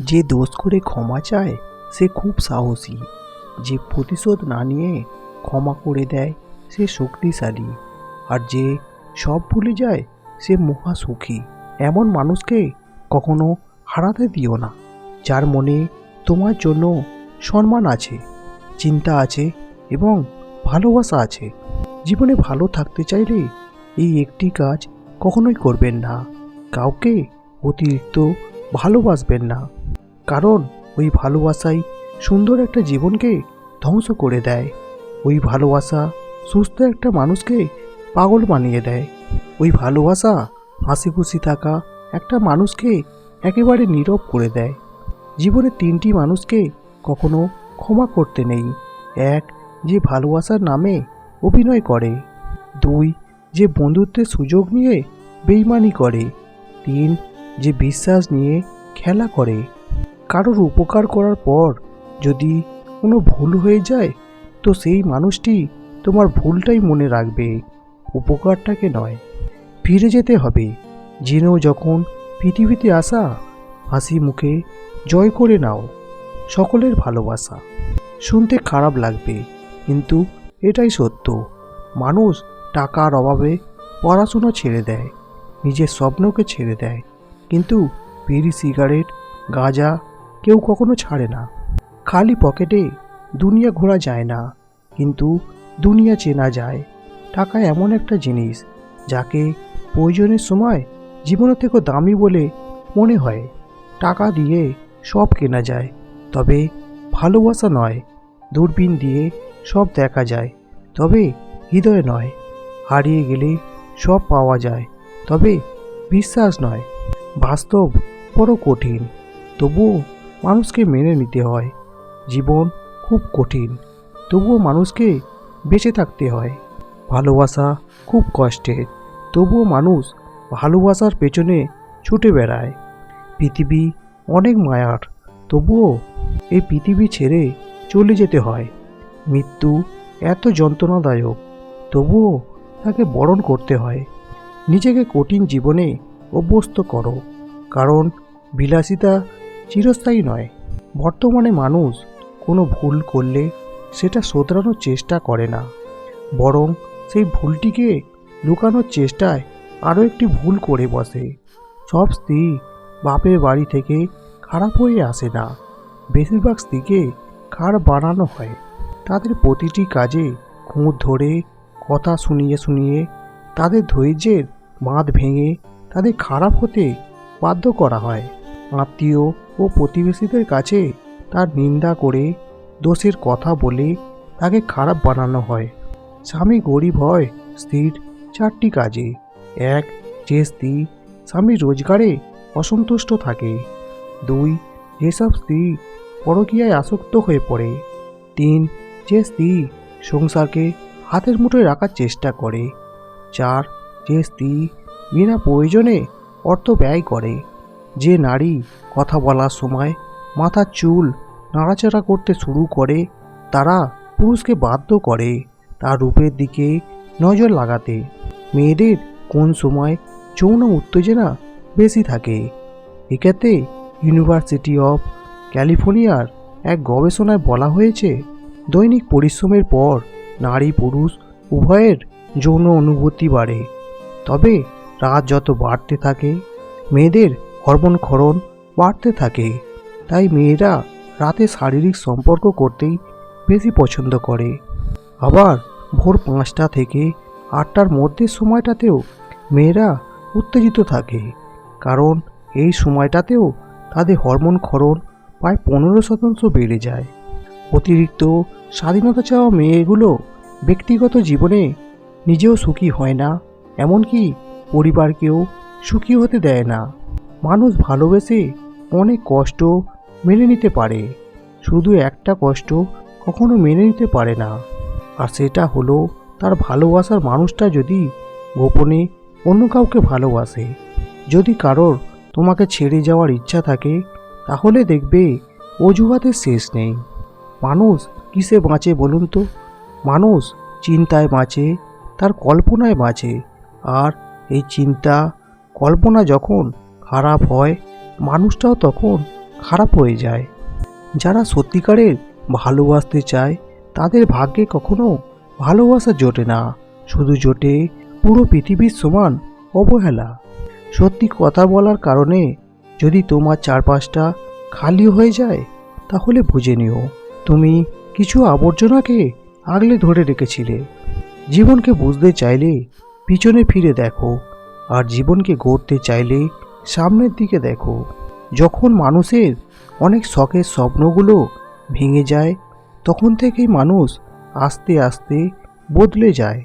যে দোষ করে ক্ষমা চায় সে খুব সাহসী, যে প্রতিশোধ না নিয়ে ক্ষমা করে দেয় সে শক্তিশালী, আর যে সব ভুলে যায় সে মহা সুখী। এমন মানুষকে কখনো হারাতে দিও না, যার মনে তোমার জন্য সম্মান আছে, চিন্তা আছে এবং ভালোবাসা আছে। জীবনে ভালো থাকতে চাইলে এই একটি কাজ কখনোই করবেন না, কাউকে অতিরিক্ত ভালোবাসবেন না, কারণ ওই ভালোবাসাই সুন্দর একটা জীবনকে ধ্বংস করে দেয়। ওই ভালোবাসা সুস্থ একটা মানুষকে পাগল বানিয়ে দেয়। ওই ভালোবাসা হাসি খুশি থাকা একটা মানুষকে একেবারে নীরব করে দেয়। জীবনে তিনটি মানুষকে কখনো ক্ষমা করতে নেই। এক, যে ভালোবাসার নামে অভিনয় করে। দুই, যে বন্ধুত্বের সুযোগ নিয়ে বেইমানি করে। তিন, যে বিশ্বাস নিয়ে খেলা করে। কারোর উপকার করার পর যদি কোনো ভুল হয়ে যায় তো সেই মানুষটি তোমার ভুলটাই মনে রাখবে, উপকারটাকে নয়। ফিরে যেতে হবে, জেনেও যখন পৃথিবীতে আসা, হাসি মুখে জয় করে নাও সকলের ভালোবাসা। শুনতে খারাপ লাগবে, কিন্তু এটাই সত্য। মানুষ টাকার অভাবে পড়াশুনো ছেড়ে দেয়, নিজের স্বপ্নকে ছেড়ে দেয়, কিন্তু বিড়ি, সিগারেট, গাঁজা কেউ কখনো ছাড়ে না। খালি পকেটে দুনিয়া ঘোরা যায় না, কিন্তু দুনিয়া চেনা যায়। টাকা এমন একটা জিনিস যাকে প্রয়োজনের সময় জীবনের থেকেও দামি বলে মনে হয়। টাকা দিয়ে সব কেনা যায়, তবে ভালোবাসা নয়। দূরবীন দিয়ে সব দেখা যায়, তবে হৃদয় নয়। হারিয়ে গেলে সব পাওয়া যায়, তবে বিশ্বাস নয়। বাস্তব বড় কঠিন, তবুও মানুষকে মেনে নিতে হয়। জীবন খুব কঠিন, তবুও মানুষকে বেঁচে থাকতে হয়। ভালোবাসা খুব কষ্টের, তবুও মানুষ ভালোবাসার পেছনে ছুটে বেড়ায়। পৃথিবী অনেক মায়ার, তবুও এই পৃথিবী ছেড়ে চলে যেতে হয়। মৃত্যু এত যন্ত্রণাদায়ক, তবুও তাকে বরণ করতে হয়। নিজেকে কঠিন জীবনে অভ্যস্ত করো, কারণ বিলাসিতা চিরস্থায়ী নয়। বর্তমানে মানুষ কোনো ভুল করলে সেটা শোধরানোর চেষ্টা করে না, বরং সেই ভুলটিকে লুকানোর চেষ্টায় আরও একটি ভুল করে বসে। সব স্ত্রী বাপের বাড়ি থেকে খারাপ হয়ে আসে না, বেশিরভাগ স্ত্রীকে খারাপ বানানো হয়। তাদের প্রতিটি কাজে খুঁত ধরে কথা শুনিয়ে শুনিয়ে তাদের ধৈর্যের বাঁধ ভেঙে তাদের খারাপ হতে বাধ্য করা হয়। আত্মীয় ও প্রতিবেশীদের কাছে তার নিন্দা করে দোষের কথা বলে তাকে খারাপ বানানো হয়। স্বামী গরিব হয় স্ত্রীর চারটি কাজে। এক, যে স্ত্রী স্বামীর রোজগারে অসন্তুষ্ট থাকে। দুই, যেসব স্ত্রী পরকীয়ায় আসক্ত হয়ে পড়ে। তিন, যে স্ত্রী সংসারকে হাতের মুঠোয় রাখার চেষ্টা করে। চার, যে স্ত্রী বিনা প্রয়োজনে অর্থ ব্যয় করে। যে নারী কথা বলার সময় মাথার চুল নাড়াচাড়া করতে শুরু করে, তারা পুরুষকে বাধ্য করে তার রূপের দিকে নজর লাগাতে। মেয়েদের কোন সময় যৌন উত্তেজনা বেশি থাকে? এক্ষেত্রে ইউনিভার্সিটি অফ ক্যালিফোর্নিয়ার এক গবেষণায় বলা হয়েছে, দৈনিক পরিশ্রমের পর নারী পুরুষ উভয়ের যৌন অনুভূতি বাড়ে। তবে রাত যত বাড়তে থাকে মেয়েদের হরমোন ক্ষরণ বাড়তে থাকে। তাই মেয়েরা রাতে শারীরিক সম্পর্ক করতেই বেশি পছন্দ করে। আবার ভোর 5টা থেকে 8টার মধ্যে সময়টাতেও মেয়েরা উত্তেজিত থাকে, কারণ এই সময়টাতেও তাদের হরমোন ক্ষরণ প্রায় 15% বেড়ে যায়। অতিরিক্ত স্বাধীনতা চাওয়া মেয়েগুলো ব্যক্তিগত জীবনে নিজেও সুখী হয় না, এমনকি পরিবারকেও সুখী হতে দেয় না। মানুষ ভালোবেসে অনেক কষ্ট মেনে নিতে পারে, শুধু একটা কষ্ট কখনো মেনে নিতে পারে না, আর সেটা হলো তার ভালোবাসার মানুষটা যদি গোপনে অন্য কাউকে ভালোবাসে। যদি কারোর তোমাকে ছেড়ে যাওয়ার ইচ্ছা থাকে, তাহলে দেখবে অজুহাতের শেষ নেই। মানুষ কিসে বাঁচে বলুন তো? মানুষ চিন্তায় বাঁচে, তার কল্পনায় বাঁচে। আর এই চিন্তা কল্পনা যখন খারাপ হয়, মানুষটাও তখন খারাপ হয়ে যায়। যারা সত্যিকারের ভালোবাসতে চায় তাদের ভাগ্যে কখনো ভালোবাসা জোটে না, শুধু জোটে পুরো পৃথিবীর সমান অবহেলা। সত্যি কথা বলার কারণে যদি তোমার চারপাশটা খালি হয়ে যায়, তাহলে বুঝে নিও তুমি কিছু আবর্জনাকে আগলে ধরে রেখেছিলে। জীবনকে বুঝতে চাইলে পিছনে ফিরে দেখো, আর জীবনকে গড়তে চাইলে সামনের দিকে দেখো। যখন মানুষের অনেক শখের স্বপ্নগুলো ভেঙে যায়, তখন থেকেই মানুষ আস্তে আস্তে বদলে যায়।